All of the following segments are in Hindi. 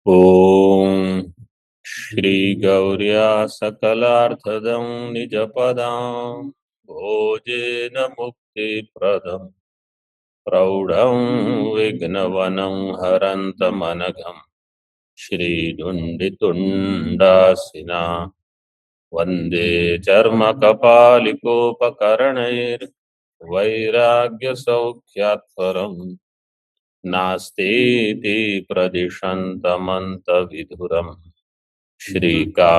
ॐ श्रीगौर्या सकलार्थदं निजपदां भोजेन मुक्तिप्रदं प्रौढं विघ्नवनं हरन्तमनघं श्रीदुण्डितुण्डासिना वन्दे चर्मकपालिकोपकरणैर्वैराग्यसौख्यात्परम् नास्तीति प्रदिशन्तमन्तविधुरम् श्रीकाशिकेशं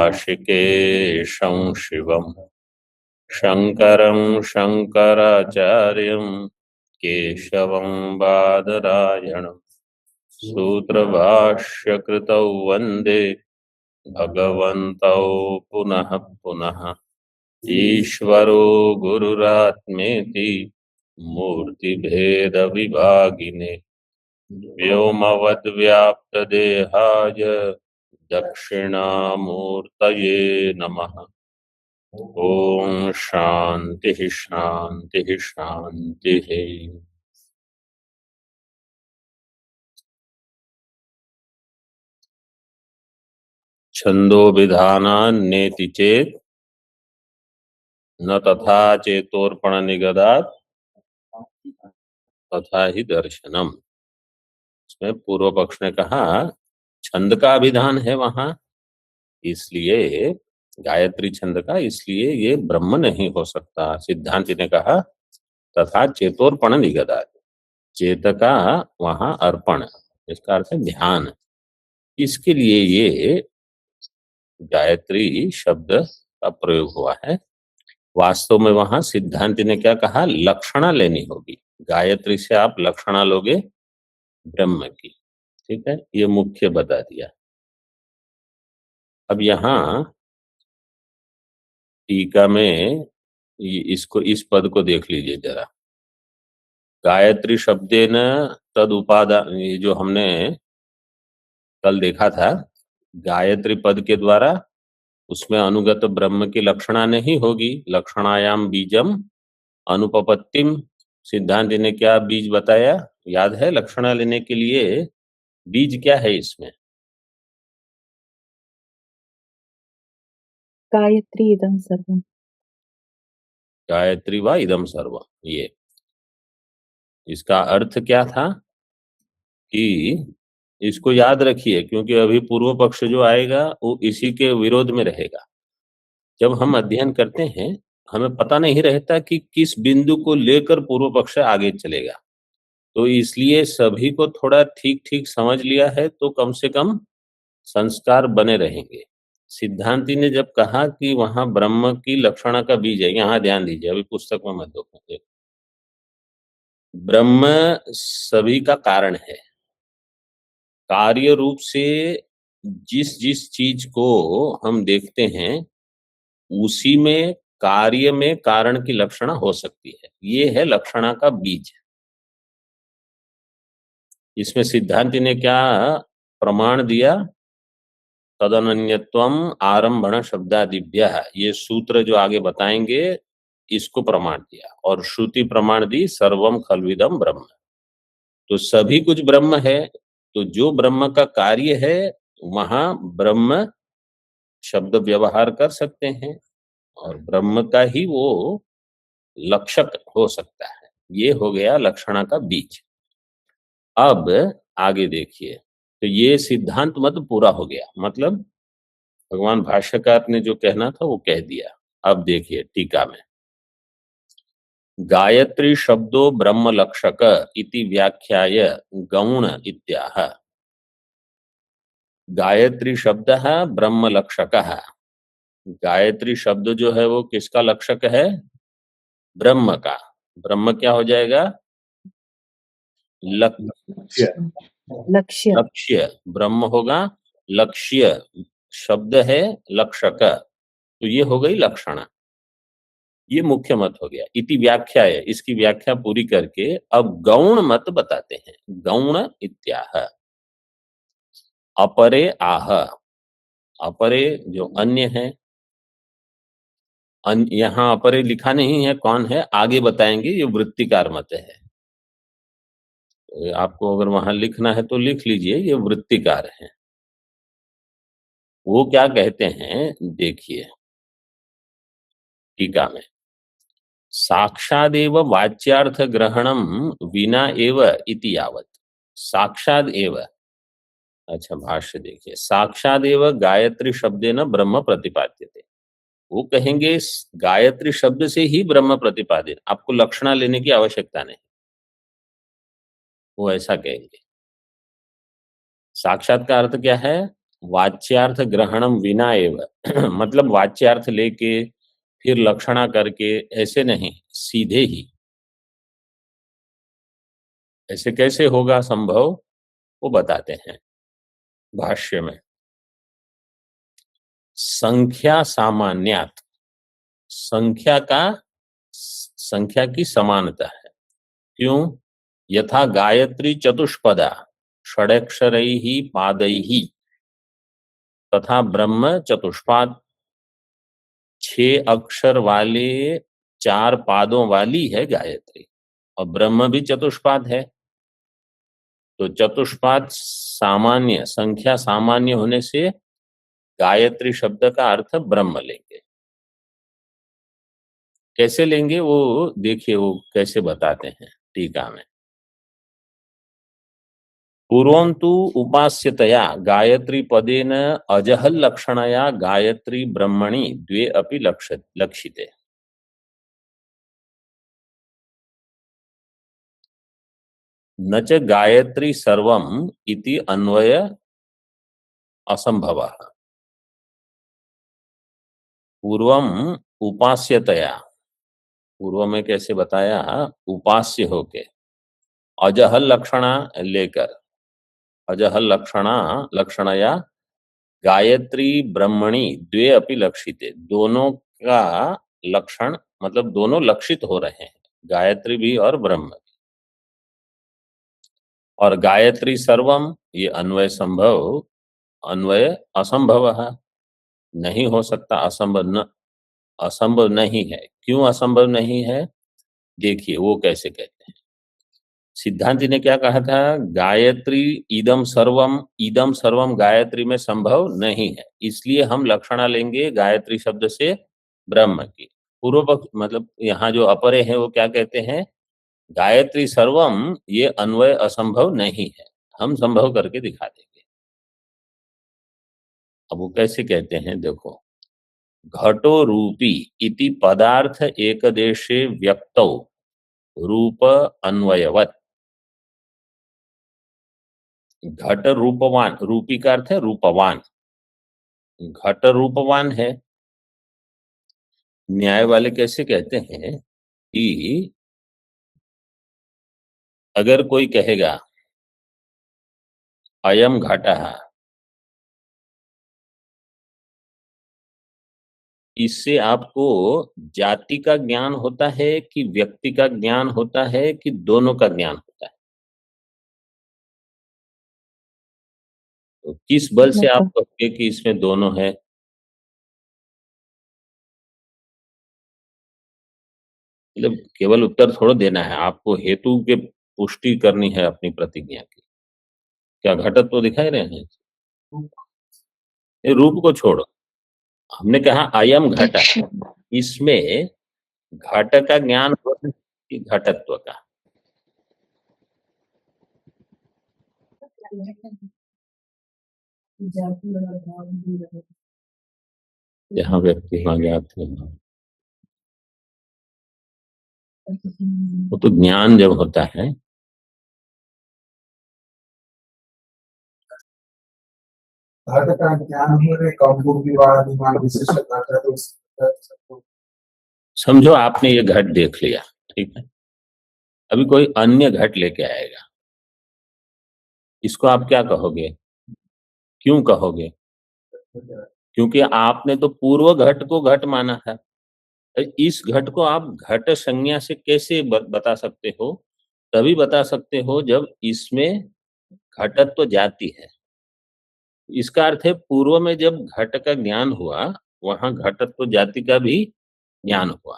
शिवम् शङ्करं शङ्कराचार्यं केशवं बादरायणं सूत्रभाष्यकृतौ वन्दे भगवन्तौ पुनः पुनः ईश्वरो गुरुरात्मेति मूर्तिभेदविभागिने व्योमवद्व्याप्तदेहाय दक्षिणामूर्तये नमः। ओम शांति शांति शांति। छंदो विधानान्नेति चेत न तथा चेतोर्पण निगदात् तथा ही दर्शनम। इसमें पूर्व पक्ष ने कहा छंद का विधान है वहां, इसलिए गायत्री छंद का, इसलिए ये ब्रह्म नहीं हो सकता। सिद्धांति ने कहा तथा चेतोर्पण निगदात्, चेत का वहां अर्पण, इसका अर्थ है ध्यान, इसके लिए ये गायत्री शब्द का प्रयोग हुआ है। वास्तव में वहां सिद्धांति ने क्या कहा, लक्षणा लेनी होगी। गायत्री से आप लक्षणा लोगे ब्रह्म की, ठीक है, ये मुख्य बता दिया। अब यहाँ टीका में इसको, इस पद को देख लीजिए जरा। गायत्री शब्देन तद उपादान, ये जो हमने कल देखा था, गायत्री पद के द्वारा उसमें अनुगत ब्रह्म की लक्षणा नहीं होगी। लक्षणायाम बीजम अनुपपत्तिम, सिद्धांत ने क्या बीज बताया, याद है? लक्षणा लेने के लिए बीज क्या है इसमें? गायत्री इदम सर्वम, गायत्री व इदम सर्वम। ये इसका अर्थ क्या था कि इसको याद रखिए, क्योंकि अभी पूर्व पक्ष जो आएगा वो इसी के विरोध में रहेगा। जब हम अध्ययन करते हैं हमें पता नहीं रहता कि किस बिंदु को लेकर पूर्व पक्ष आगे चलेगा, तो इसलिए सभी को थोड़ा ठीक ठीक समझ लिया है तो कम से कम संस्कार बने रहेंगे। सिद्धांति ने जब कहा कि वहां ब्रह्म की लक्षणा का बीज है, यहां ध्यान दीजिए, अभी पुस्तक में मत देखो। ब्रह्म सभी का कारण है। कार्य रूप से जिस जिस चीज को हम देखते हैं उसी में कार्य में कारण की लक्षणा हो सकती है। ये है लक्षणा का बीज। इसमें सिद्धांति ने क्या प्रमाण दिया, तदनन्यत्वम आरंभण शब्दादिभ्य, ये सूत्र जो आगे बताएंगे इसको प्रमाण दिया। और श्रुति प्रमाण दी सर्वम खल्विदम ब्रह्म, तो सभी कुछ ब्रह्म है। तो जो ब्रह्म का कार्य है वहां ब्रह्म शब्द व्यवहार कर सकते हैं और ब्रह्म का ही वो लक्षक हो सकता है। ये हो गया लक्षणा का बीज। अब आगे देखिए, तो ये सिद्धांत मत पूरा हो गया, मतलब भगवान भाष्यकार ने जो कहना था वो कह दिया। अब देखिए टीका में, गायत्री शब्दो ब्रह्म लक्षक इति व्याख्याय गौण इत्याह। गायत्री शब्द है ब्रह्म लक्षक है। गायत्री शब्द जो है वो किसका लक्षक है? ब्रह्म का। ब्रह्म क्या हो जाएगा? लक्ष्य। लक्ष्य, लक्ष्य ब्रह्म होगा, लक्ष्य शब्द है लक्षक, तो ये हो गई लक्षणा। ये मुख्य मत हो गया। इति व्याख्या है, इसकी व्याख्या पूरी करके अब गौण मत बताते हैं। गौण इत्याह, अपरे आह, अपरे जो अन्य है, यहाँ अपरे लिखा नहीं है, कौन है आगे बताएंगे, ये वृत्तिकार मत है। तो आपको अगर वहां लिखना है तो लिख लीजिए, ये वृत्तिकार है। वो क्या कहते हैं, देखिए टीका में, साक्षादेव वाच्यार्थ ग्रहणम विना एव इति यावत्। साक्षाद एव, अच्छा भाष्य देखिए, साक्षादेव गायत्री शब्देन ब्रह्म प्रतिपाद्यते। वो कहेंगे गायत्री शब्द से ही ब्रह्म प्रतिपादित, आपको लक्षणा लेने की आवश्यकता नहीं, वो ऐसा कहेंगे। साक्षात का अर्थ क्या है, वाच्यार्थ ग्रहणम विना एव मतलब वाच्यार्थ लेके फिर लक्षणा करके ऐसे नहीं, सीधे ही। ऐसे कैसे होगा संभव, वो बताते हैं भाष्य में। संख्या सामान्यात, संख्या का, संख्या की समानता है। क्यों, यथा गायत्री चतुष्पदा षडक्षरैः पादैः तथा ब्रह्म चतुष्पाद, 6 अक्षर वाले 4 पादों वाली है गायत्री, और ब्रह्म भी चतुष्पाद है। तो चतुष्पाद सामान्य, संख्या सामान्य होने से गायत्री शब्द का अर्थ ब्रह्म लेंगे। कैसे लेंगे वो देखिए, वो कैसे बताते हैं टीका में। पूर्वं तु उपास्यतया गायत्री पदेन अजहल लक्षणया गायत्री ब्रह्मणि द्वे अपि लक्षिते। न च गायत्री सर्वम इति अन्वय असंभवः। पूर्वम उपास्यतया, पूर्व में कैसे बताया, उपास्य होके, अजहल लक्षणा लेकर, अजहल लक्षणा लक्षणया गायत्री ब्रह्मणि द्वे अपि लक्षिते, दोनों का लक्षण मतलब दोनों लक्षित हो रहे हैं, गायत्री भी और ब्रह्म भी। और गायत्री सर्वम, ये अन्वय संभव, अन्वय असंभव है, नहीं हो सकता, असंभव न, असंभव नहीं है। क्यों असंभव नहीं है, देखिए वो कैसे कहते हैं। सिद्धांति ने क्या कहा था, गायत्री इदम सर्वम गायत्री में संभव नहीं है, इसलिए हम लक्षणा लेंगे गायत्री शब्द से ब्रह्म की। पूर्व पक्ष मतलब यहाँ जो अपरे हैं वो क्या कहते हैं, गायत्री सर्वम ये अन्वय असंभव नहीं है, हम संभव करके दिखा देंगे। अब वो कैसे कहते हैं देखो, घटो रूपी इति पदार्थ एकदेशे व्यक्तौ रूप अन्वयवत। घट रूपवान, रूपी का अर्थ है रूपवान, घट रूपवान है। न्याय वाले कैसे कहते हैं कि अगर कोई कहेगा अयम घटः, इससे आपको जाति का ज्ञान होता है कि व्यक्ति का ज्ञान होता है कि दोनों का ज्ञान होता है, तो किस बल से आप कहोगे कि इसमें दोनों है। मतलब केवल उत्तर थोड़ा देना है, आपको हेतु के पुष्टि करनी है अपनी प्रतिज्ञा की। क्या घटत तो दिखाई रहे हैं, ये रूप को छोड़ो, हमने कहा अयम घट, इसमें घट का ज्ञान होता है कि घटत्व का। यहाँ व्यक्ति वहां ज्ञात है, वो तो ज्ञान जब होता है, घट का ज्ञान होने कौमुदीवाद दिमाग विशेष घट है, तो समझो आपने ये घट देख लिया, ठीक है, अभी कोई अन्य घट लेके आएगा, इसको आप क्या कहोगे, क्यों कहोगे, क्योंकि आपने तो पूर्व घट को घट माना है। इस घट को आप घट संज्ञा से कैसे बता सकते हो, तभी बता सकते हो जब इसमें घटत्व जाति है। इसका अर्थ है पूर्व में जब घट का ज्ञान हुआ, वहां घटत्व जाति का भी ज्ञान हुआ।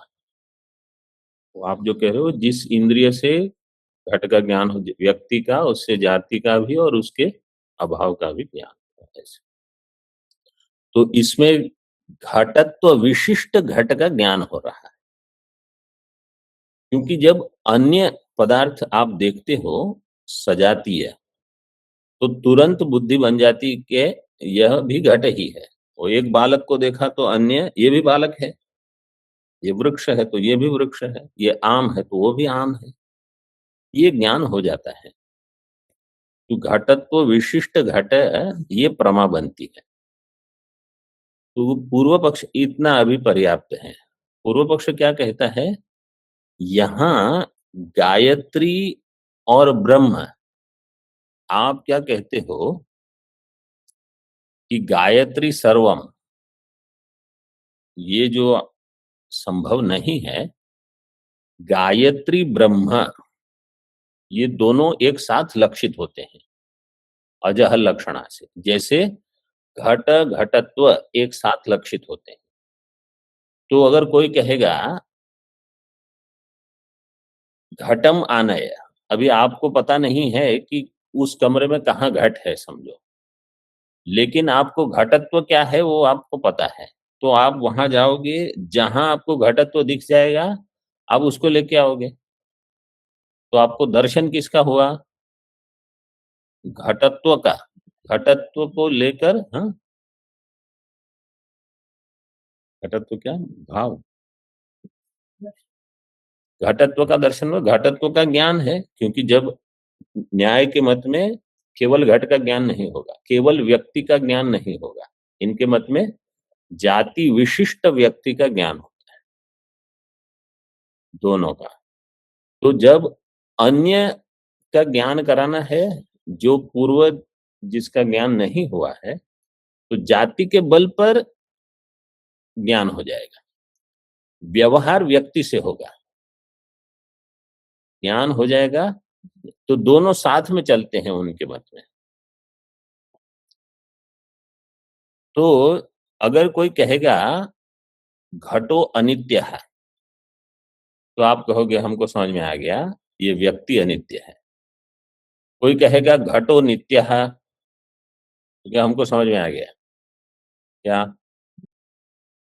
तो आप जो कह रहे हो, जिस इंद्रिय से घट का ज्ञान हो व्यक्ति का, उससे जाति का भी और उसके अभाव का भी ज्ञान हुआ। ऐसे तो इसमें घटत्व विशिष्ट घट का ज्ञान हो रहा है, क्योंकि जब अन्य पदार्थ आप देखते हो सजातीय, तो तुरंत बुद्धि बन जाती कि यह भी घट ही है। वो एक बालक को देखा तो अन्य ये भी बालक है, ये वृक्ष है तो ये भी वृक्ष है, ये आम है तो वो भी आम है, ये ज्ञान हो जाता है। तो घटत्व विशिष्ट घट ये प्रमा बनती है। तो पूर्व पक्ष इतना अभी पर्याप्त है। पूर्व पक्ष क्या कहता है, यहां गायत्री और ब्रह्म, आप क्या कहते हो कि गायत्री सर्वम, ये जो संभव नहीं है। गायत्री ब्रह्म ये दोनों एक साथ लक्षित होते हैं अजहल लक्षणा से, जैसे घट घटत्व एक साथ लक्षित होते हैं। तो अगर कोई कहेगा घटम आनय, अभी आपको पता नहीं है कि उस कमरे में कहाँ घट है समझो, लेकिन आपको घटत्व क्या है वो आपको पता है। तो आप वहां जाओगे, जहां आपको घटत्व दिख जाएगा आप उसको लेके आओगे, तो आपको दर्शन किसका हुआ, घटत्व का। घटत्व को लेकर, हाँ, घटत्व क्या भाव, घटत्व का दर्शन में घटत्व का ज्ञान है, क्योंकि जब न्याय के मत में केवल घट का ज्ञान नहीं होगा, केवल व्यक्ति का ज्ञान नहीं होगा, इनके मत में जाति विशिष्ट व्यक्ति का ज्ञान होता है, दोनों का। तो जब अन्य का ज्ञान कराना है, जो पूर्व जिसका ज्ञान नहीं हुआ है, तो जाति के बल पर ज्ञान हो जाएगा, व्यवहार व्यक्ति से होगा, ज्ञान हो जाएगा। तो दोनों साथ में चलते हैं उनके मत में। तो अगर कोई कहेगा घटो अनित्य है, तो आप कहोगे हमको समझ में आ गया ये व्यक्ति अनित्य है। कोई कहेगा घटो नित्य है, तो क्या हमको समझ में आ गया क्या,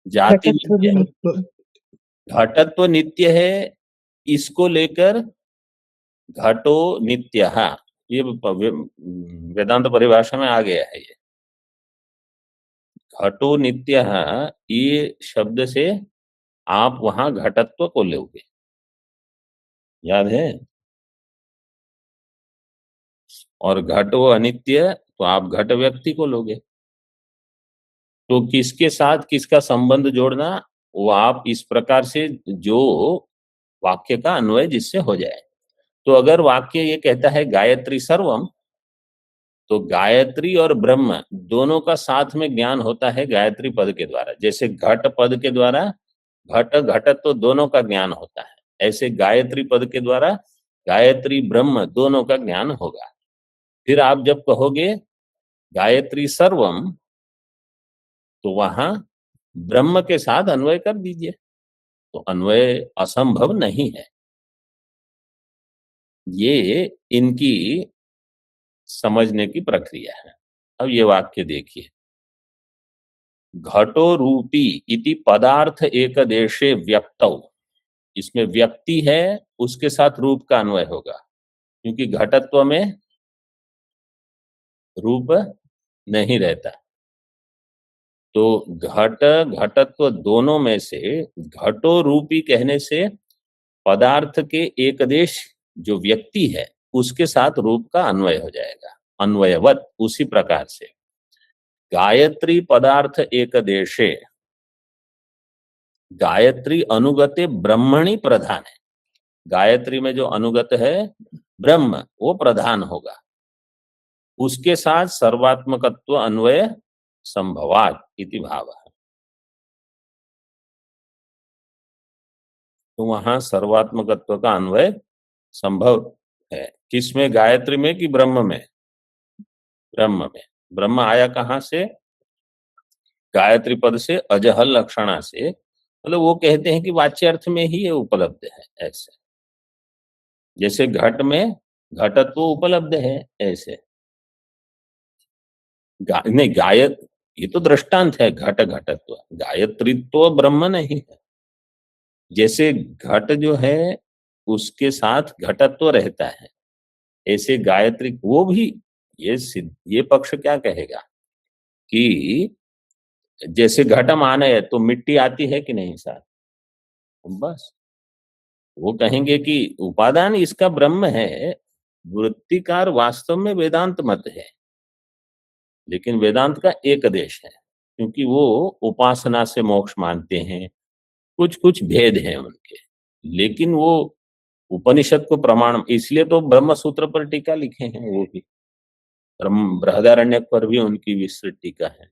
जाति घटत्व भी नित्य है, घटत्व नित्य है, इसको लेकर घटो नित्य है, ये वेदांत परिभाषा में आ गया है। ये घटो नित्य है, ये शब्द से आप वहां घटत्व को लोगे, याद है। और घटो अनित्य, तो आप घट व्यक्ति को लोगे। तो किसके साथ किसका संबंध जोड़ना, वो आप इस प्रकार से जो वाक्य का अन्वय जिससे हो जाए। तो अगर वाक्य ये कहता है गायत्री सर्वम, तो गायत्री और ब्रह्म दोनों का साथ में ज्ञान होता है गायत्री पद के द्वारा। जैसे घट पद के द्वारा घट घटत तो दोनों का ज्ञान होता है, ऐसे गायत्री पद के द्वारा गायत्री ब्रह्म दोनों का ज्ञान होगा। फिर आप जब कहोगे गायत्री सर्वम, तो वहां ब्रह्म के साथ अन्वय कर दीजिए, तो अन्वय असंभव नहीं है। ये इनकी समझने की प्रक्रिया है। अब ये वाक्य देखिए, घटो रूपी इति पदार्थ एक देशे व्यक्तौ, इसमें व्यक्ति है, उसके साथ रूप का अन्वय होगा, क्योंकि घटत्व में रूप नहीं रहता। तो घट घटत्व दोनों में से घटो रूपी कहने से पदार्थ के एक देश जो व्यक्ति है उसके साथ रूप का अन्वय हो जाएगा, अन्वयवत। उसी प्रकार से गायत्री पदार्थ एक देशे, गायत्री अनुगते ब्रह्मणि प्रधान है, गायत्री में जो अनुगत है ब्रह्म वो प्रधान होगा, उसके साथ सर्वात्मकत्व अन्वय संभवात इति भाव है। तो वहां सर्वात्मकत्व का अन्वय संभव है, किसमें, गायत्री में कि ब्रह्म में, ब्रह्म में। ब्रह्म आया कहां से, गायत्री पद से, अजहल लक्षणा से, मतलब वो कहते हैं कि वाच्य अर्थ में ही ये उपलब्ध है। ऐसे जैसे घट में घटत्व उपलब्ध है, ऐसे नहीं ये तो दृष्टांत है, घट घटत्व, गायत्रीत्व ब्रह्म नहीं है। जैसे घट जो है उसके साथ घटत्व रहता है, ऐसे गायत्री वो भी, ये पक्ष क्या कहेगा कि जैसे घट मान है तो मिट्टी आती है कि नहीं साथ, बस वो कहेंगे कि उपादान इसका ब्रह्म है। वृत्तिकार वास्तव में वेदांत मत है, लेकिन वेदांत का एक देश है, क्योंकि वो उपासना से मोक्ष मानते हैं, कुछ कुछ भेद हैं उनके, लेकिन वो उपनिषद को प्रमाण, इसलिए तो ब्रह्म सूत्र पर टीका लिखे हैं वो भी, बृहदारण्यक पर भी उनकी विस्तृत टीका है।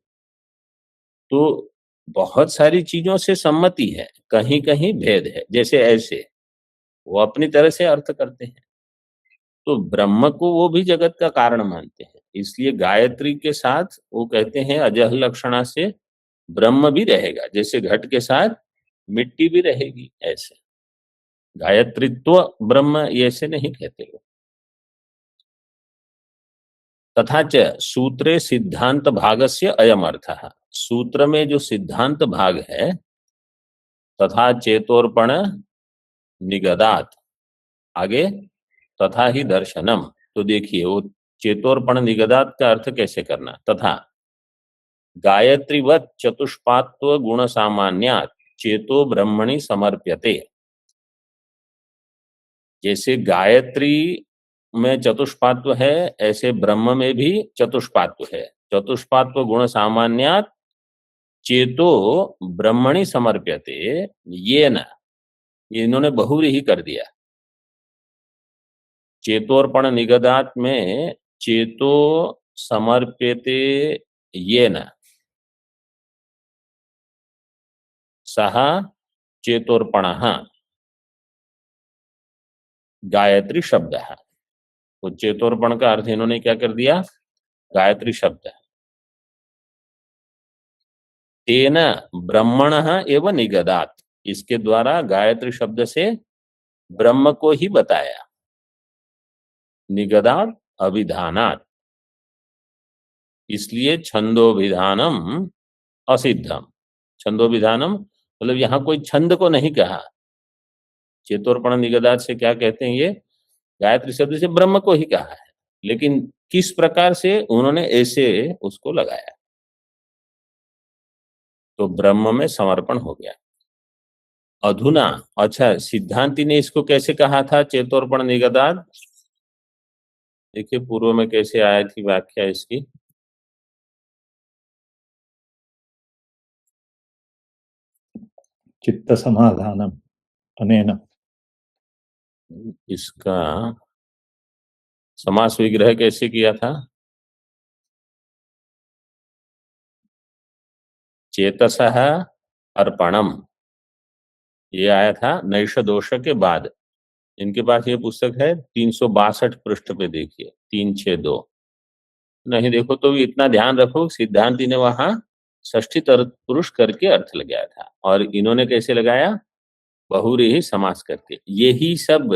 तो बहुत सारी चीजों से सम्मति है, कहीं कहीं भेद है, जैसे ऐसे वो अपनी तरह से अर्थ करते हैं। तो ब्रह्म को वो भी जगत का कारण मानते हैं, इसलिए गायत्री के साथ वो कहते हैं अजह लक्षणा से ब्रह्म भी रहेगा, जैसे घट के साथ मिट्टी भी रहेगी, ऐसे गायत्रीत्व ब्रह्म ये ऐसे नहीं कहते वो। तथा च सूत्रे सिद्धांत भागस्य अयम अर्थः, सूत्र में जो सिद्धांत भाग है, तथा चेतोर्पण निगदात, आगे तथा ही दर्शनम, तो देखिए वो चेतोर्पण निगदात का अर्थ कैसे करना, तथा गायत्रीवत चतुष्पात्व गुण सामान्यात चेतो ब्रह्मणि समर्प्यते, जैसे गायत्री में चतुष्पात्व है ऐसे ब्रह्म में भी चतुष्पात्व है। चतुष्पात्व गुण सामान्यात चेतो ब्रह्मणि समर्प्यते, ये न, ये इन्होंने बहुव्रीहि कर दिया। चेतोर्पण निगदात में चेतो समर्प्यते ये न, सह चेतोर्पणः गायत्री शब्द है। तो चेतोर्पण का अर्थ इन्होंने क्या कर दिया, गायत्री शब्द है। तेन ब्रह्मणः एवं निगदात, इसके द्वारा गायत्री शब्द से ब्रह्म को ही बताया। निगदात अभिधानात, इसलिए छंदोभिधानम असिद्धम, छंदोभिधानम मतलब यहां कोई छंद को नहीं कहा। चेतोर्पण निगदात से क्या कहते हैं, ये गायत्री शब्द से ब्रह्म को ही कहा है, लेकिन किस प्रकार से उन्होंने ऐसे उसको लगाया, तो ब्रह्म में समर्पण हो गया। अधुना, अच्छा सिद्धांति ने इसको कैसे कहा था चेतोर्पण निगदात, देखिए पूर्व में कैसे आया थी व्याख्या इसकी। चित्त समाधानम अनेन, इसका समास विग्रह कैसे किया था, चेतसः अर्पणम, ये आया था नैष दोष के बाद। इनके पास ये पुस्तक है 362 पृष्ठ पे, देखिए 362, नहीं देखो तो भी इतना ध्यान रखो, सिद्धांति ने वहां षष्ठी तत्पुरुष करके अर्थ लगाया था, और इन्होंने कैसे लगाया, बहुव्रीहि समास करके। यही सब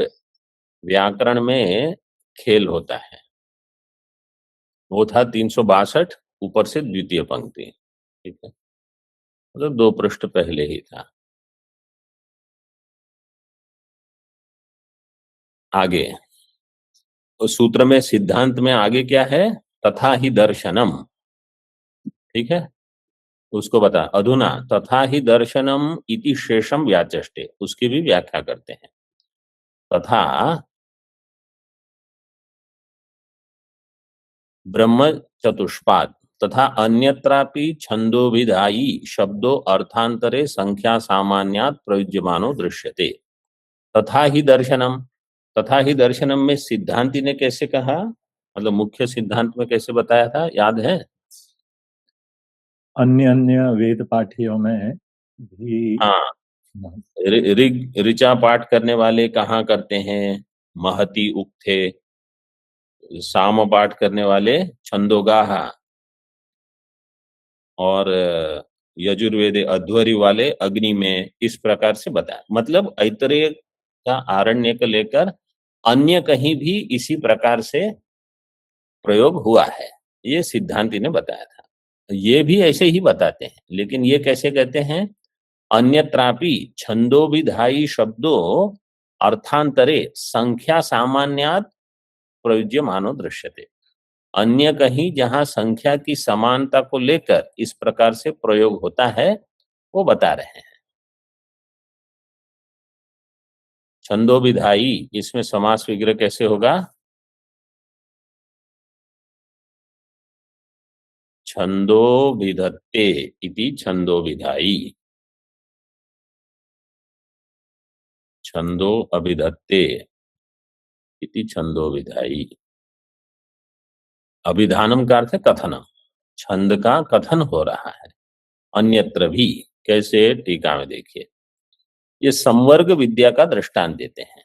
व्याकरण में खेल होता है। वो था 362 ऊपर से द्वितीय पंक्ति, ठीक है, मतलब 2 पृष्ठ पहले ही था। आगे उस सूत्र में सिद्धांत में आगे क्या है, तथा ही दर्शनम, ठीक है, उसको बता। अधुना तथा ही दर्शनम इति शेषम व्याचष्टे, उसकी भी व्याख्या करते हैं। तथा ब्रह्म चतुष्पाद, तथा अन्यत्रापि छंदोभिधायी शब्दों अर्थांतरे संख्या सामान्यात प्रयुज्यमानो दृश्यते। तथा ही दर्शनम, तथा ही दर्शनम में सिद्धांति ने कैसे कहा, मतलब मुख्य सिद्धांत में कैसे बताया था, याद है? अन्य अन्य वेद पाठियों में भी, हाँ, ऋचा पाठ करने वाले कहाँ करते हैं, महति उक्थे, साम पाठ करने वाले छंदोगाह, और यजुर्वेद अध्वरी वाले अग्नि में, इस प्रकार से बताया। मतलब ऐतरेय का आरण्य को लेकर अन्य कहीं भी इसी प्रकार से प्रयोग हुआ है, ये सिद्धांति ने बताया था। ये भी ऐसे ही बताते हैं, लेकिन ये कैसे कहते हैं, अन्यत्रापि छंदोभिधायी शब्दों अर्थांतरे संख्या सामान्यात प्रयुज्यमानो दृश्यते। अन्य कहीं जहां संख्या की समानता को लेकर इस प्रकार से प्रयोग होता है वो बता रहे हैं। छंदोभिधायी, इसमें समास विग्रह कैसे होगा, छंदोभिधत्ते इति छंदोभिधायी, छंदो अभिधत्ते इति छंदोभिधायी। अभिधानम का अर्थ है कथनम, छंद का कथन हो रहा है अन्यत्र भी। कैसे, टीका में देखिए, ये संवर्ग विद्या का दृष्टांत देते हैं।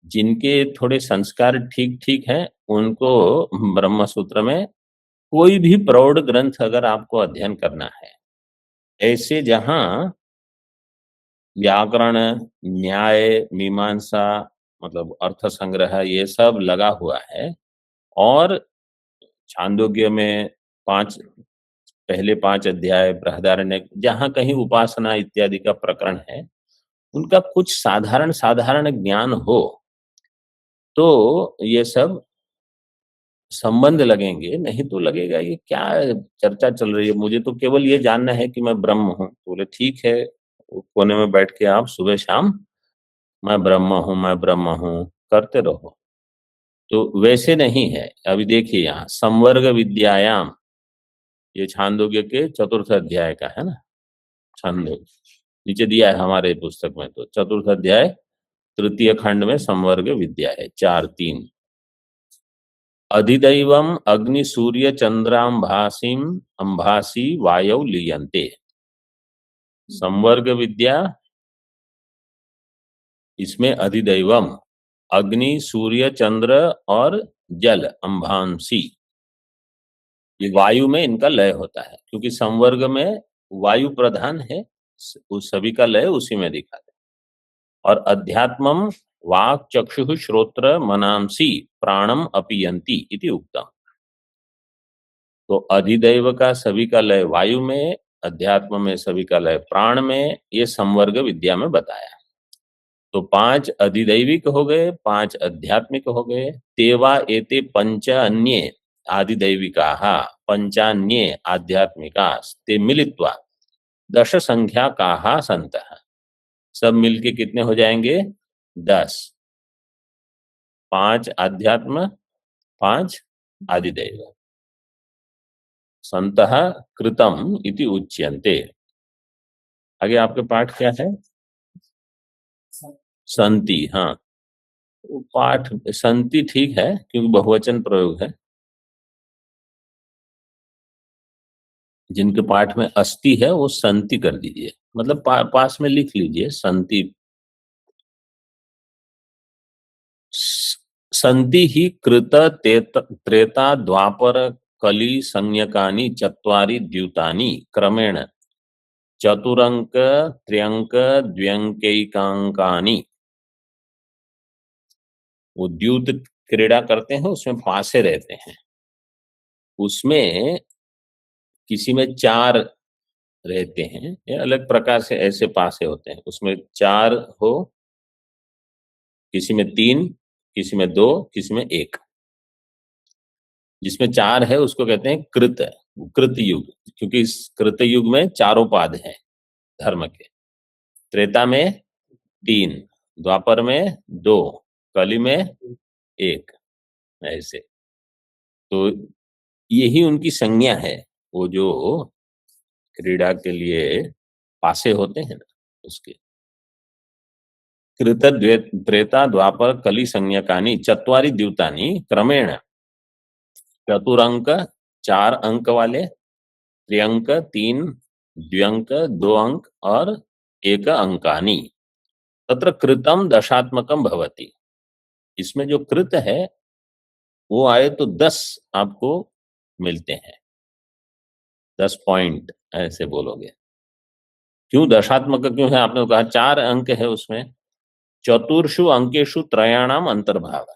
जिनके थोड़े संस्कार ठीक ठीक हैं उनको ब्रह्म सूत्र में कोई भी प्रौढ़ ग्रंथ अगर आपको अध्ययन करना है, ऐसे जहां व्याकरण, न्याय, मीमांसा, मतलब अर्थ संग्रह, ये सब लगा हुआ है, और छांदोग्य में पहले 5 अध्याय, बृहदारण्यक, जहां कहीं उपासना इत्यादि का प्रकरण है, उनका कुछ साधारण साधारण ज्ञान हो तो ये सब संबंध लगेंगे, नहीं तो लगेगा ये क्या चर्चा चल रही है, मुझे तो केवल ये जानना है कि मैं ब्रह्म हूं। तो बोले ठीक है, कोने में बैठ के आप सुबह शाम मैं ब्रह्म हूं, मैं ब्रह्म हूं करते रहो। तो वैसे नहीं है। अभी देखिए यहाँ संवर्ग विद्यायाम, ये छांदोग्य के 4th अध्याय का है ना, छांदोग्य नीचे दिया है हमारे पुस्तक में, तो 4th अध्याय 3य खंड में संवर्ग विद्या है 4:3। अधिदैवम अग्नि सूर्य चंद्रांभासीम अंभासी वायौ लीयन्ते। संवर्ग विद्या, इसमें अधिदैवम अग्नि सूर्य चंद्र और जल अंभांसी, ये वायु में इनका लय होता है, क्योंकि संवर्ग में वायु प्रधान है, उस सभी का लय उसी में दिखाते हैं। और अध्यात्मम वाक् चक्षु श्रोत्र मनांसी प्राणम अपीयन्ति इति उक्तम। तो अधिदैव का सभी का लय वायु में, अध्यात्म में सभी का लय प्राण में, ये संवर्ग विद्या में बताया। तो 5 अधिदैविक हो गए, 5 आध्यात्मिक हो गए। तेवा एते पंच अन्ये आदिदैविकाः पंचान्ये आध्यात्मिकास्ते मिलित्वा 10 संख्याकाः सन्तः। सब मिलके कितने हो जाएंगे, 10। 5 आध्यात्म, 5 आदिदैव। संतः कृतम इति उच्यन्ते। आगे आपके पाठ क्या है, संति। हाँ, पाठ संति ठीक है क्योंकि बहुवचन प्रयोग है। जिनके पाठ में अस्ति है वो संति कर दीजिए, मतलब पास में लिख लीजिए संति। संति ही कृत त्रेता द्वापर कली संज्ञकानि चत्वारि द्यूतानि क्रमेण चतुरंक त्र्यंक द्व्यंकैकांकानि। वो द्यूत क्रीड़ा करते हैं, उसमें पासे रहते हैं, उसमें किसी में 4 रहते हैं, ये अलग प्रकार से ऐसे पासे होते हैं, उसमें 4 हो, किसी में 3, किसी में 2, किसी में 1। जिसमें 4 है उसको कहते हैं कृत युग, क्योंकि इस कृत युग में 4 पाद हैं धर्म के। त्रेता में 3, द्वापर में 2, कली में 1, ऐसे। तो यही उनकी संज्ञा है, वो जो क्रीड़ा के लिए पासे होते हैं ना, उसके। कृत त्रेता द्वापर कली संज्ञकानि चत्वारि द्यूतानि क्रमेण चतुरंक 4 अंक वाले, त्र्यंक 3, द्व्यंक 2 अंक और 1 अंकानि तत्र कृतम दशात्मकम भवति। इसमें जो कृत है वो आए तो 10 आपको मिलते हैं, 10 पॉइंट ऐसे बोलोगे। क्यों दशात्मक क्यों है, आपने कहा 4 अंक है उसमें। चतुर्षु अंकेषु त्रयाणाम अंतर्भाव,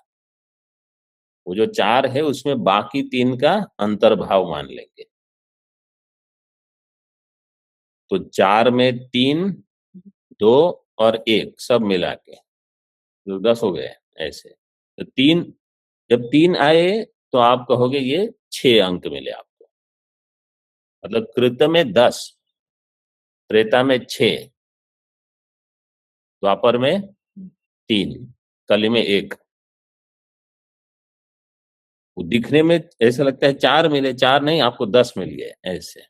वो जो 4 है उसमें बाकी 3 का अंतर्भाव मान लेंगे। तो 4 में 3, 2 और 1 सब मिला के तो 10 हो गए ऐसे। तो 3 जब 3 आए तो आप कहोगे ये 6 अंक मिले आपको। मतलब कृत में 10, त्रेता में 6, द्वापर में 3, कली में 1। दिखने में ऐसा लगता है 4 मिले, 4 नहीं आपको 10 मिल गए ऐसे।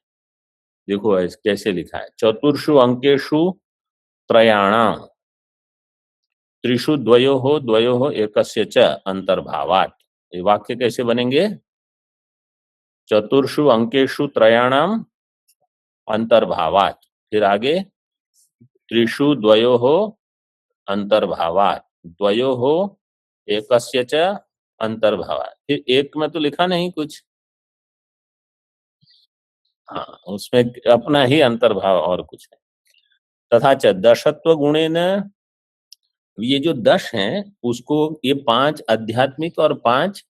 देखो कैसे लिखा है, चतुर्षु अंकेषु त्रयाणाम त्रिषु द्वयोः एकस्य च अंतर्भावात्। ये वाक्य कैसे बनेंगे? चतुर्षु अंकेषु त्रयाणाम अंतर्भावात्, फिर आगे त्रिषु द्वयोः अंतर्भावात्, द्वयोः एकस्य च अंतर्भावात्। फिर एक में तो लिखा नहीं कुछ, हाँ उसमें अपना ही अंतर्भाव और कुछ है। तथा च दशत्व गुणेन, ये जो 10 हैं उसको ये 5 आध्यात्मिक और 5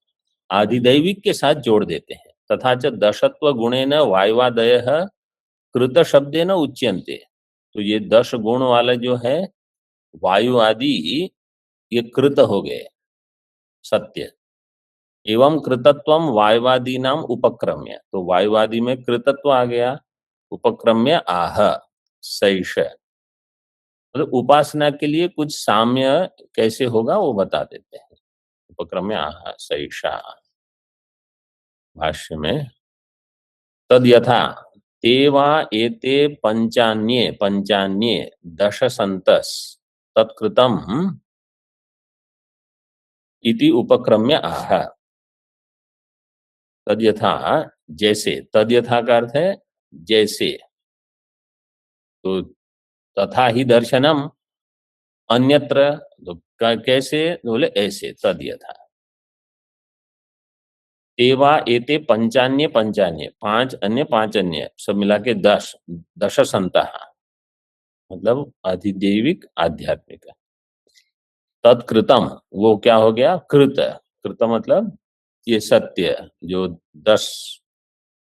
आधिदैविक के साथ जोड़ देते हैं। तथा च दशत्व गुणेन वायुवादयः कृत शब्देन उच्यन्ते। तो ये 10 गुण वाला जो है वायु आदि ये कृत हो गए, सत्य। एवं कृतत्वम वायुवादी नाम उपक्रम्य, तो वायुवादी में कृतत्व आ गया, उपक्रम्य आह सैष। मतलब उपासना के लिए कुछ साम्य कैसे होगा वो बता देते हैं। उपक्रम्य आह सैषा। भाष्य में तद यथा तेवा एते पंचान्ये पंचान्ये दश संतस तत्कृतम इति उपक्रम्य आह। तद यथा, जैसे, तद यथा का अर्थ है जैसे, तो तथा ही दर्शनम अन्यत्र, तो कैसे बोले ऐसे, तद यथा। एवा एते पंचान्य पंचान्य, 5 अन्य 5 अन्य सब मिला के 10, दश संता, मतलब अधिदैविक आध्यात्मिक। तत्कृतम वो क्या हो गया? कृत। कृत मतलब ये सत्य जो 10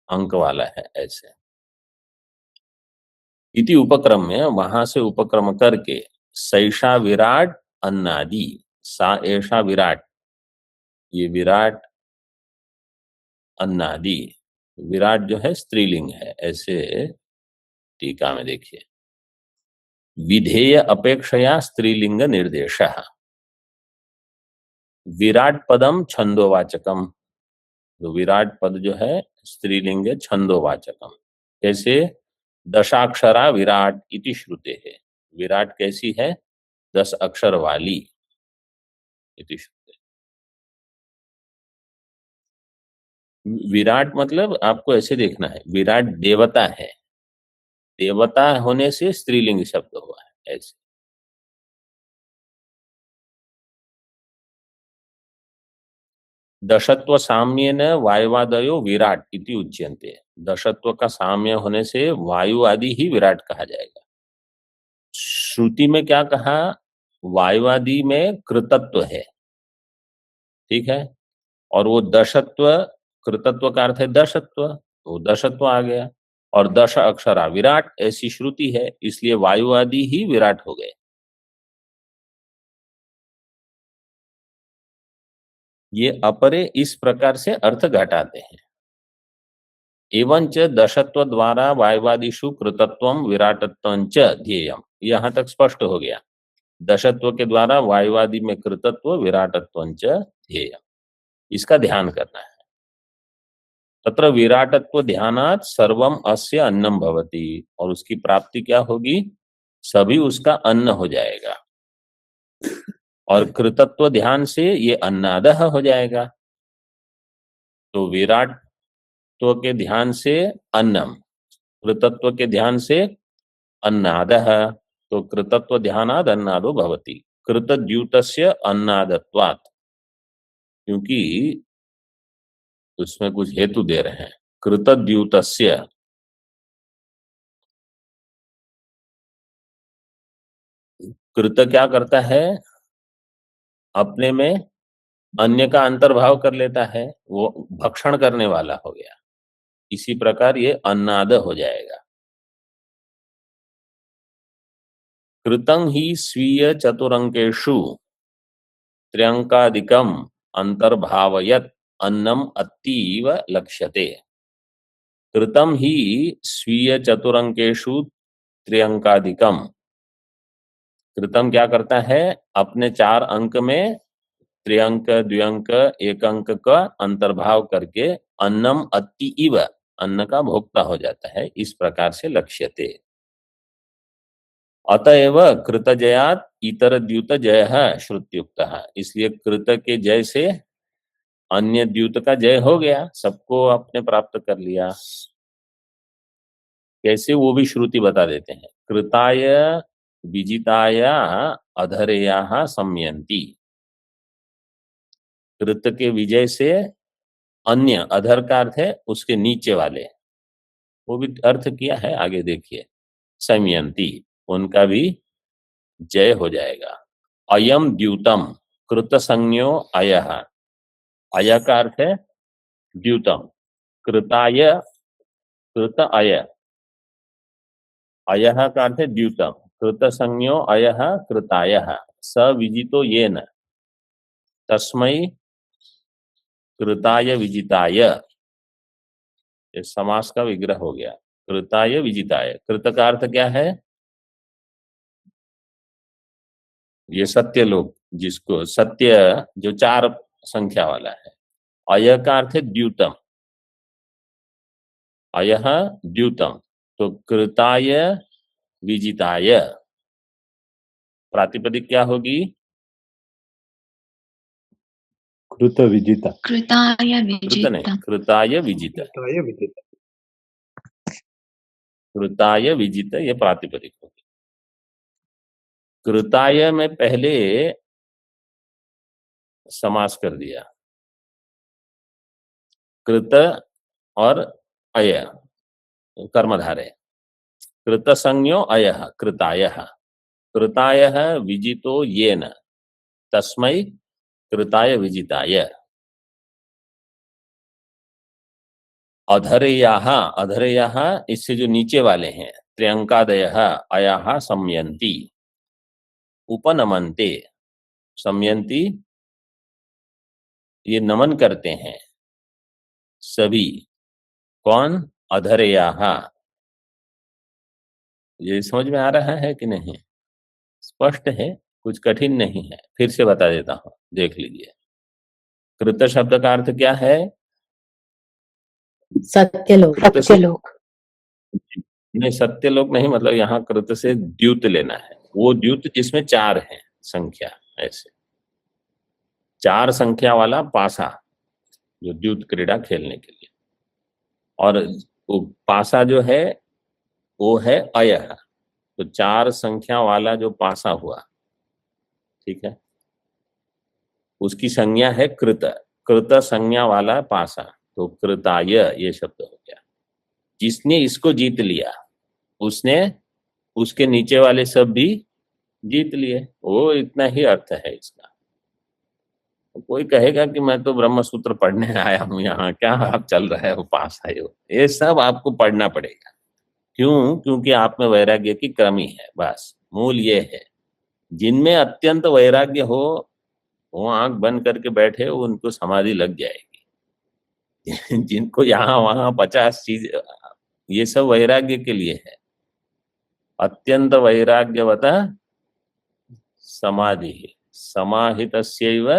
अंक वाला है ऐसे। इति उपक्रम में वहां से उपक्रम करके सैषा विराट अन्नादि, सा ऐसा विराट, ये विराट अन्नादि, विराट जो है स्त्रीलिंग है ऐसे। टीका में देखिए, विधेय अपेक्षया स्त्रीलिंग निर्देश, विराट पदम छंदोवाचकम। तो विराट पद जो है स्त्रीलिंग है, छंदोवाचकम। कैसे? दशाक्षरा विराट इति श्रुते है, विराट कैसी है? 10 अक्षर वाली इति श्रुते। विराट मतलब आपको ऐसे देखना है, विराट देवता है, देवता होने से स्त्रीलिंग शब्द हुआ है ऐसे। दशत्व साम्येन वायुवादयो विराट इति उच्यन्ते। दशत्व का साम्य होने से वायु आदि ही विराट कहा जाएगा। श्रुति में क्या कहा? वायु आदि में कृतत्व है, ठीक है, और वो दशत्व, कृतत्व का अर्थ है दशत्व, वो दशत्व आ गया। और दश अक्षरा विराट ऐसी श्रुति है, इसलिए वायु आदि ही विराट हो गए। ये अपरे इस प्रकार से अर्थ घटाते हैं। एवंच दशत्व द्वारा वायुवादिषु कृतत्वम विराटत्वं च ध्येयम, यहां तक स्पष्ट हो गया। दशत्व के द्वारा वायुवादी में कृतत्व विराटत्वं च ध्येयम, इसका ध्यान करना है। तत्र विराटत्व ध्यानात् सर्वम अस्य अन्नम भवति, और उसकी प्राप्ति क्या होगी? सभी उसका अन्न हो जाएगा। और कृतत्व ध्यान से ये अन्नादः हो जाएगा। तो विराटत्व के ध्यान से अन्नम, कृतत्व के ध्यान से अन्नादः, तो कृतत्व ध्यानाद अन्नादो भवति। कृतद्यूतस्य अन्नादत्वात्, क्योंकि उसमें कुछ हेतु दे रहे हैं। कृतद्यूतस्य, कृत क्या करता है? अपने में अन्य का अंतर्भाव कर लेता है, वो भक्षण करने वाला हो गया। इसी प्रकार ये अन्नाद हो जाएगा। कृतं ही स्वीय चतुरंकेषु त्र्यंकादिकम अंतर्भावयत अन्नम अतीव लक्ष्यते। कृतं ही स्वीय चतुरंकेषु त्र्यंकादिकम, कृतम क्या करता है, अपने 4 अंक में त्रिअंक, द्व्यंक, एक अंक का अंतर्भाव करके अन्नम अतीव, अन्न का भोक्ता हो जाता है। इस प्रकार से लक्ष्यते। अतएव कृत जयात इतर द्युत जय श्रुत्युक्त, इसलिए कृत के जय से अन्य द्युत का जय हो गया, सबको आपने प्राप्त कर लिया। कैसे, वो भी श्रुति बता देते हैं। कृताय विजिताय अधरेया सम्यन्ति, कृत के विजय से अन्य, अधर का अर्थ है उसके नीचे वाले, वो भी अर्थ किया है, आगे देखिए। सम्यन्ति, उनका भी जय हो जाएगा। अयम द्यूतम कृत संज्ञो अयः, अय का अर्थ है द्यूतम, कृताय कृत अय, अयः का अर्थ है द्यूतम, कृत संज्ञो अयः कृतायः, स विजितो येन तस्मै कृताय विजिताय, ये समास का विग्रह हो गया। कृताय विजिताय, कृत का अर्थ क्या है, ये सत्य लोग, जिसको सत्य जो 4 संख्या वाला है। अय का अर्थ है द्यूतम, अयः द्यूतम, तो कृताय विजिताय प्रातिपदिक क्या होगी, कृत विजिता, कृताय कृत नहीं, विजितम्। कृताय विजित, कृताय विजित ये प्रातिपदिक होगी। कृताय में पहले समास कर दिया, कृत और अय कर्मधार है। कृत संज्ञो अयः कृतायः, कृतायः विजितो येन तस्मै कृताय विजिताय। अधरेयाः, अधरेयाः इससे जो नीचे वाले हैं, त्र्यंकादयः अयाः सम्यन्ति, उपनमन्ते, सम्यन्ति ये नमन करते हैं सभी, कौन, अधरेयाः। ये समझ में आ रहा है कि नहीं, स्पष्ट है, कुछ कठिन नहीं है, फिर से बता देता हूं, देख लीजिए। कृत शब्द का अर्थ क्या है, सत्य लोग। कृत से नहीं, सत्य लोग नहीं, मतलब यहाँ कृत से द्यूत लेना है, वो द्यूत जिसमें 4 है संख्या, ऐसे 4 संख्या वाला पासा, जो द्यूत क्रीड़ा खेलने के लिए। और वो पासा जो है वो है अयः, तो 4 संख्या वाला जो पासा हुआ, ठीक है, उसकी संज्ञा है कृत, कृत संज्ञा वाला पासा, तो कृताय ये शब्द हो गया। जिसने इसको जीत लिया उसने उसके नीचे वाले सब भी जीत लिए, वो इतना ही अर्थ है इसका। तो कोई कहेगा कि मैं तो ब्रह्म सूत्र पढ़ने आया हूं यहाँ, क्या आप चल रहा है वो पास आए हो, ये सब आपको पढ़ना पड़ेगा। क्यों, क्योंकि आप में वैराग्य की कमी है, बस मूल ये है। जिनमें अत्यंत वैराग्य हो वो आंख बंद करके बैठे, उनको समाधि लग जाएगी। जिनको यहाँ वहां 50 चीज, ये सब वैराग्य के लिए है। अत्यंत वैराग्यवता समाधि समाहितस्यैव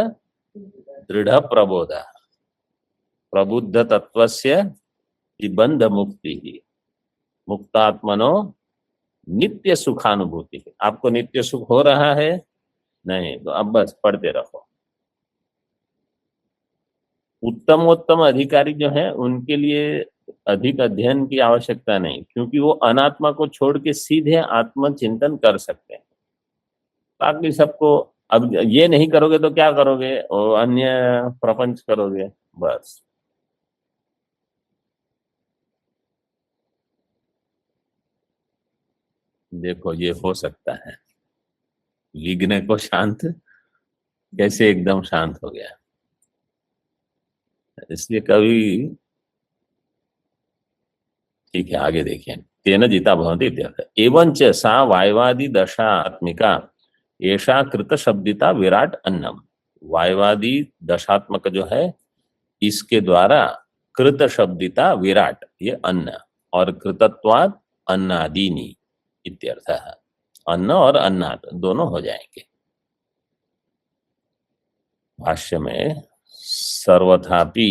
दृढ़ प्रबोध प्रबुद्ध तत्वस्य निबंध मुक्ति मुक्तात्मनो नित्य सुखानुभूति। आपको नित्य सुख हो रहा है नहीं, तो अब बस पढ़ते रहो। उत्तमोत्तम अधिकारी जो है उनके लिए अधिक अध्ययन की आवश्यकता नहीं, क्योंकि वो अनात्मा को छोड़ के सीधे आत्म चिंतन कर सकते हैं। बाकी सबको, अब ये नहीं करोगे तो क्या करोगे, और अन्य प्रपंच करोगे, बस। देखो ये हो सकता है, विघ्न को शांत कैसे एकदम शांत हो गया। इसलिए कभी ठीक है, आगे देखिए। तेन जिता भवन्ति इत्यर्थ। एवंच सा वायवादी दशा आत्मिका एषा कृत शब्दिता विराट अन्नम। वायवादी दशात्मक जो है, इसके द्वारा कृत शब्दिता विराट, ये अन्न, और कृतत्वाद अन्नादीनी इत्यर्थ है। अन्न और अन्नाद दोनों हो जाएंगे। भाष्य में सर्वथापि,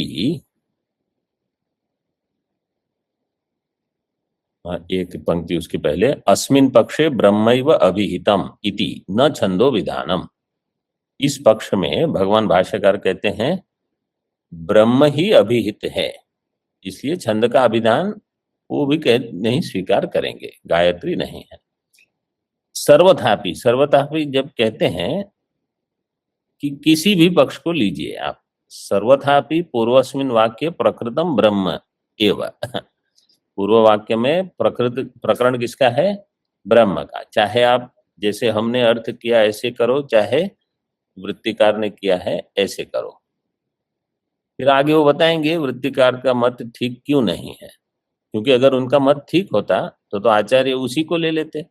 एक पंक्ति उसके पहले, अस्मिन पक्षे ब्रह्मैव अभिहितम इति न छंदो विधानम। इस पक्ष में भगवान भाष्यकार कहते हैं ब्रह्म ही अभिहित है, इसलिए छंद का अभिधान वो भी नहीं स्वीकार करेंगे, गायत्री नहीं है। सर्वथापि, सर्वथापि जब कहते हैं कि किसी भी पक्ष को लीजिए आप, सर्वथापि पूर्वस्मिन वाक्य प्रकृतम ब्रह्म एव। पूर्व वाक्य में प्रकरण किसका है? ब्रह्म का। चाहे आप जैसे हमने अर्थ किया ऐसे करो, चाहे वृत्तिकार ने किया है ऐसे करो। फिर आगे वो बताएंगे वृत्तिकार का मत ठीक क्यों नहीं है, क्योंकि अगर उनका मत ठीक होता तो आचार्य उसी को ले लेते।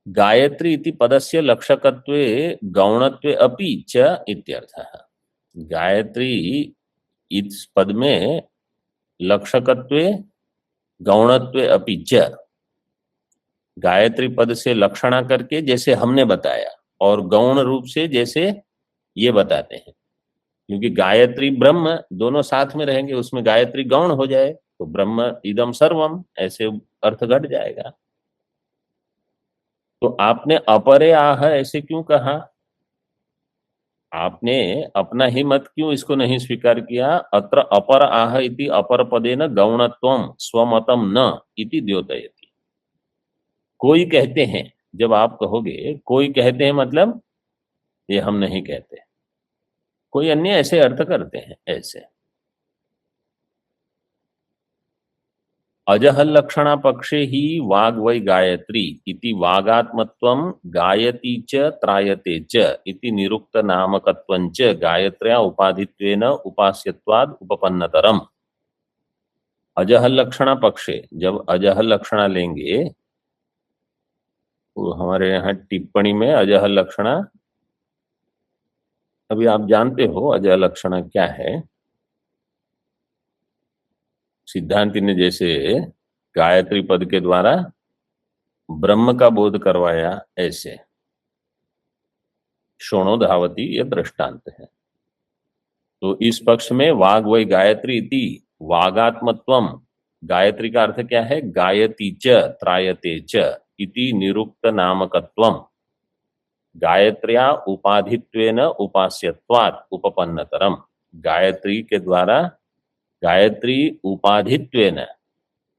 गायत्री इति पदस्य लक्षकत्वे गौणत्वे अपि च इत्यर्थः। गायत्री इस पद में लक्षकत्वे गौणत्वे अपि च, गायत्री पद से लक्षणा करके जैसे हमने बताया, और गौण रूप से जैसे ये बताते हैं, क्योंकि गायत्री ब्रह्म दोनों साथ में रहेंगे, उसमें गायत्री गौण हो जाए तो ब्रह्म इदम सर्वम, ऐसे अर्थ घट जाएगा। तो आपने अपरे आह ऐसे क्यों कहा? आपने अपना ही मत क्यों इसको नहीं स्वीकार किया? अत्र अपर आह इति अपर पदेन गौणत्वम स्वमतम न इति द्योतयति। कोई कहते हैं, जब आप कहोगे कोई कहते हैं मतलब ये हम नहीं कहते, कोई अन्य ऐसे अर्थ करते हैं ऐसे। अजह लक्षणा पक्षे ही वाग वै गायत्री इति वागात्मत्वं गायती च त्रायते च इति निरुक्त नामकत्वं च गायत्र्या उपाधित्वेन उपास्यत्वाद उपपन्नतरम। अजह लक्षणा पक्षे, जब अजह लक्षणा लेंगे तो हमारे यहाँ टिप्पणी में अजह लक्षणा, अभी आप जानते हो अजह लक्षणा क्या है। सिद्धांति ने जैसे गायत्री पद के द्वारा ब्रह्म का बोध करवाया, ऐसे शोणो धावती ये दृष्टांत है। तो इस पक्ष में वाग वै गायत्री इति वागात्मत्वम, गायत्री का अर्थ क्या है? गायती च त्रायते च इति निरुक्त नामकत्वम गायत्र्या उपाधित्वेन उपास्यत्वात् उपपन्नतरम। गायत्री के द्वारा, गायत्री उपाधित्वेन,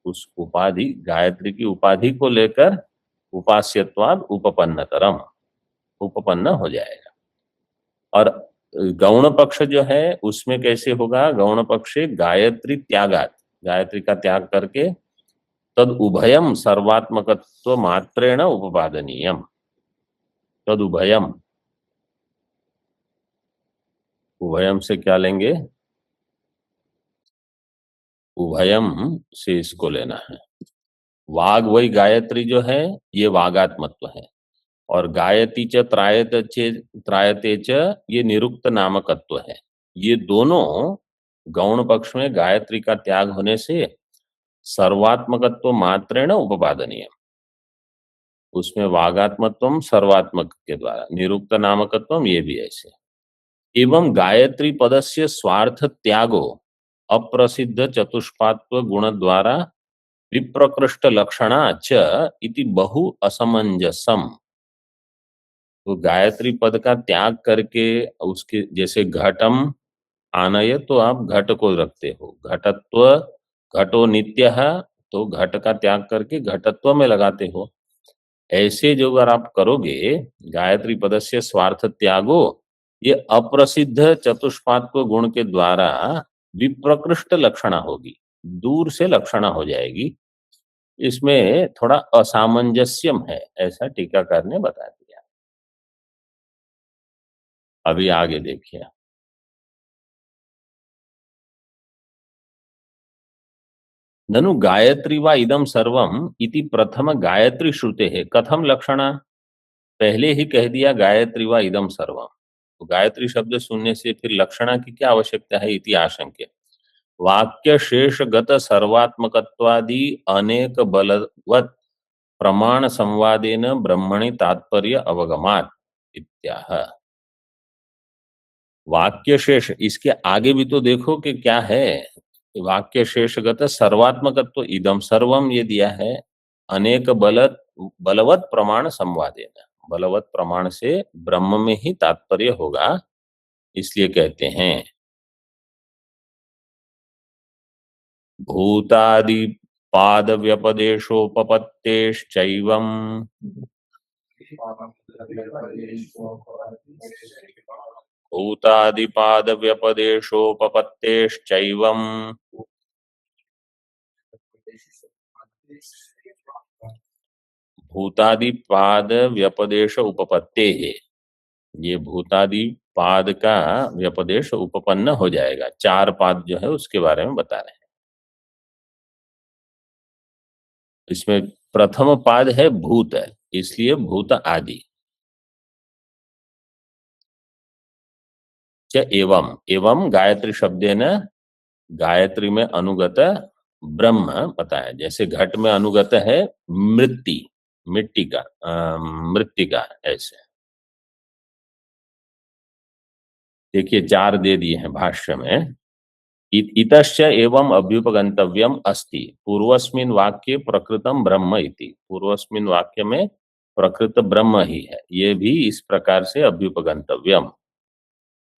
उस उपाधि, गायत्री की उपाधि को लेकर उपास्यत्वाद उपपन्नतरम, उपपन्न हो जाएगा। और गौण पक्ष जो है उसमें कैसे होगा? गौण पक्ष गायत्री त्यागात, गायत्री का त्याग करके तद उभयम सर्वात्मकत्व मात्रेण उपपादनीयम। तद उभयम, उभयम से क्या लेंगे? उभयम से इसको लेना है, वाग वही गायत्री जो है ये वागात्मत्व है, और गायती च त्रायते च ये निरुक्त नामकत्व है। ये दोनों गौण पक्ष में गायत्री का त्याग होने से सर्वात्मकत्व मात्रेण उपपादनीय, उसमें वागात्मत्वम सर्वात्मक के द्वारा, निरुक्त नामकत्वम ये भी ऐसे। एवं गायत्री पदस्य स्वार्थ त्यागो अप्रसिद्ध चतुष्पात्व गुण द्वारा विप्रकृष्ट लक्षणा च इति बहु असमंजसम। तो गायत्री पद का त्याग करके उसके जैसे घटम आनय, तो आप घट को रखते हो, घटत्व, घटो नित्य है, तो घट का त्याग करके घटत्व में लगाते हो। ऐसे जो अगर आप करोगे गायत्री पदस्य स्वार्थ त्यागो, ये अप्रसिद्ध चतुष्पात्व गुण के द्वारा विप्रकृष्ट लक्षणा होगी, दूर से लक्षणा हो जाएगी। इसमें थोड़ा असामंजस्यम है, ऐसा टीकाकार ने बता दिया। अभी आगे देखिए। ननु गायत्री वा इदम सर्वम इति प्रथम गायत्री श्रुते है कथम लक्षणा। पहले ही कह दिया गायत्री वा इदम सर्वम, तो गायत्री शब्द सुनने से फिर लक्षणा की क्या आवश्यकता है इति आशंक्य। वाक्य शेषगत सर्वात्मकत्वादि अनेक बलवत् प्रमाण संवादेन ब्रह्मणि तात्पर्य अवगमात् इत्याह। वाक्य शेष, इसके आगे भी तो देखो कि क्या है। वाक्य शेषगत सर्वात्मकत्व इदम सर्वम ये दिया है, अनेक बलवत् प्रमाण संवादेन, बलवत् प्रमाण से ब्रह्म में ही तात्पर्य होगा, इसलिए कहते हैं भूतादि पाद व्यपदेशोपपत्तेश्चैवम् भूतादिपाद व्यपदेशोपपत्तेश्चैवम् भूतादि पाद व्यपदेश उपपत्ते है, ये भूतादि पाद का व्यपदेश उपपन्न हो जाएगा। चार पाद जो है उसके बारे में बता रहे हैं। इसमें प्रथम पाद है भूत, इसलिए भूत आदि। एवं, एवं गायत्री शब्देन गायत्री में अनुगत ब्रह्म बताया। जैसे घट में अनुगत है मृत्तिका, ऐसे देखिए चार दे दिए हैं भाष्य में। इतश्च एवं अभ्युपगंतव्यम अस्ति पूर्वस्मिन् वाक्ये प्रकृतम ब्रह्म इति, पूर्वस्मिन् वाक्य में प्रकृत ब्रह्म ही है, ये भी इस प्रकार से अभ्युपगंतव्यम।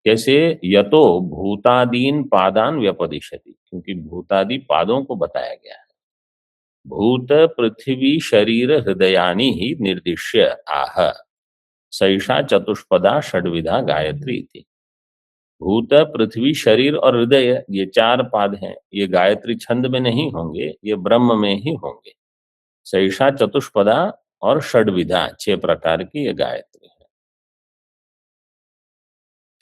कैसे, यतो भूतादीन पादान व्यपदिशति, क्योंकि भूतादि पादों को बताया गया है। भूत पृथ्वी शरीर हृदयानि ही निर्दिश्य आह सैषा चतुष्पदा षड्विधा गायत्री थी। भूत पृथ्वी शरीर और हृदय, ये चार पाद हैं, ये गायत्री छंद में नहीं होंगे, ये ब्रह्म में ही होंगे। सैषा चतुष्पदा और षड्विधा, 6 प्रकार की ये गायत्री है।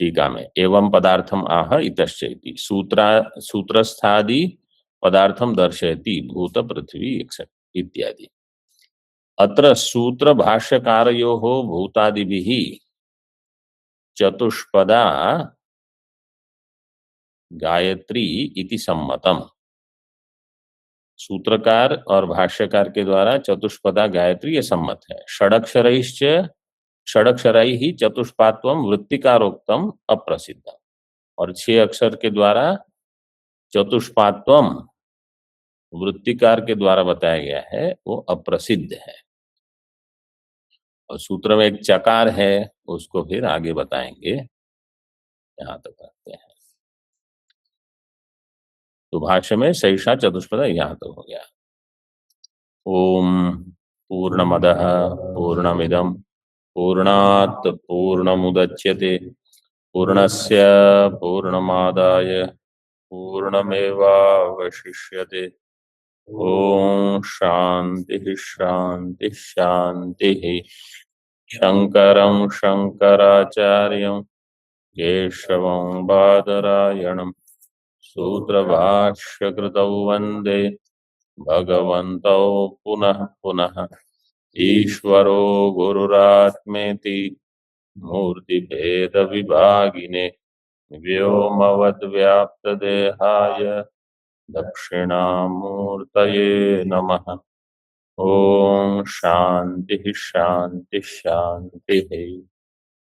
टीका में एवं पदार्थम आह इतश्चेति सूत्रस्थादि पदार्थम दर्शयति भूत पृथ्वी इत्यादि। अत्र सूत्र भाष्यकारयोः भूतादिभिः चतुष्पदा गायत्री इति सम्मतम। सूत्रकार और भाष्यकार के द्वारा चतुष्पदा गायत्री ये सम्मत है। षडक्षराई ही चतुष्पात्वम वृत्तिकारोक्तम अप्रसिद्धम, और 6 अक्षर के द्वारा चतुष्पात्वम वृत्तिकार के द्वारा बताया गया है, वो अप्रसिद्ध है। और सूत्र में एक चकार है, उसको फिर आगे बताएंगे, यहां तक रखते हैं। तो भाष्य में सैषा चतुष्पदा यहां तक हो गया। ओम पूर्णमदः पूर्णमिदं पूर्णात् पूर्णमुदच्यते पूर्णस्य पूर्णमादाय पूर्णमेवावशिष्यते। ओम शांति शांति शांति। शंकरं शंकराचार्यं केशवं बादरायणं सूत्रभाष्यकृतौ वन्दे भगवन्तौ पुनः पुनः। ईश्वरो गुरुरात्मेति मूर्तिभेदविभागिने व्योमवद्व्याप्तदेहाय दक्षिणामूर्तये नमः। ओम शांति शांति शांति।